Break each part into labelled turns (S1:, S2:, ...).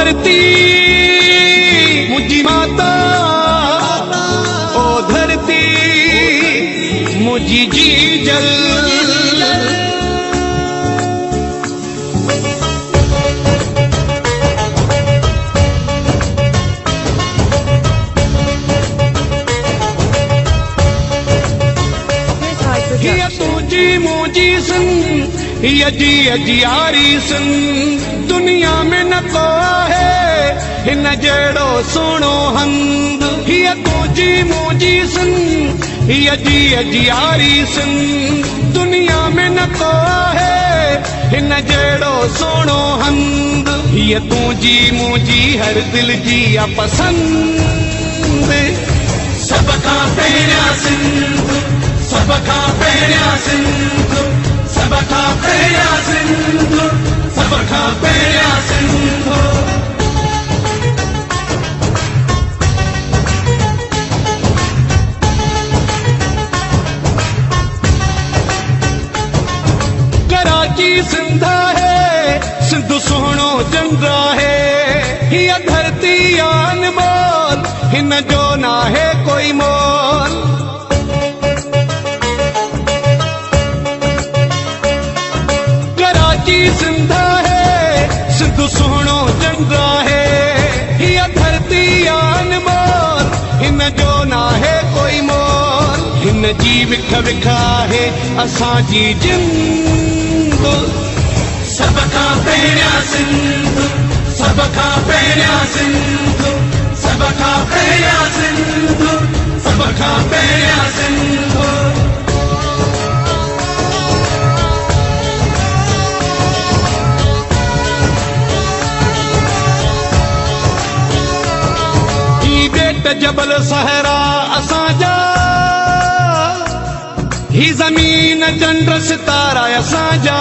S1: धरती मुझी माता, ओ धरती मुझी जी जल। तुझी मुझी सन यजी यजियारी सन, दुनिया में न को है हिन जड़ो सोनो हंद। हिय तुझी मुझी सन यजी यजियारी सन, दुनिया में न को है हिन जड़ो सोनो हंद। हिय तुझी मुझी हर दिल जी पसंद, सबका पहिरिया सिंधु, सबका पहिरिया सिंधु, सबका पहिरिया सिंधु, सबका पहिरिया सिंधु। कराची सिंधा है, सिंधु सोहणो चंद्रा है। हिय धरती अनमोल, हिन जो ना है कोई मोल। सिंधा है, सिंधु सोहणो चंद्रा है। हिय धरती अनमोल, हिन जो ना है कोई मोल। हिन जी विख विखा है असांजी जिंद, सबका पहिरिया सिंधु, सबका पहिरिया सिंधु, सबका पहिरिया सिंधु, सबका पहिरिया सिंधु। जबल सहरा असांजा, ही जमीन चंद्र सितारा असांजा।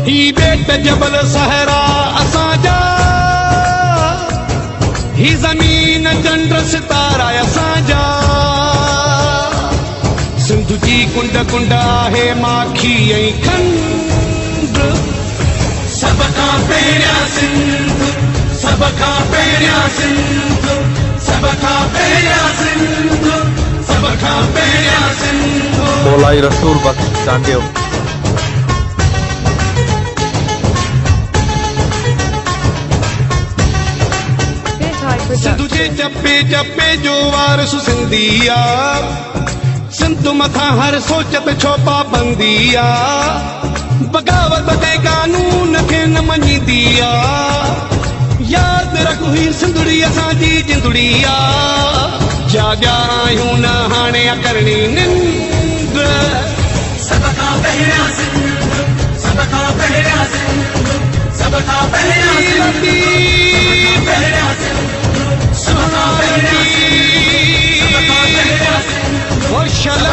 S1: ही बेट जबल सहरा असांजा, ही जमीन चंद्र सितारा असांजा। सिंधु जी कुंड कुंड आहे माखी ऐं खंड, सबका पहिरिया सिंधु, सबका पहिरिया सिंधु, सबका पहिरिया सिंधु, सबका पहिरिया सिंधु।
S2: मौलाई रसूल बख्श चांडियो।
S1: सिंधु जे चप्पे चप्पे जो वारसु सिंधिया, सिंधु मथा हर सोचत छो पाबंदिया। बगावत दे कानून खे न मञींदिया, याद रख हुई सिंधुड़ी असांजी जिंदड़िया। जाॻिया आहियूं न हाणे करणी निंड, सबका पहिरिया सिंधु, सबका पहिरिया सिंधु, सबका पहिरिया सिंधु, पहिरिया सिंधु, सबका पहिरिया सिंधु, सबका पहिरिया सिंधु, ओ शल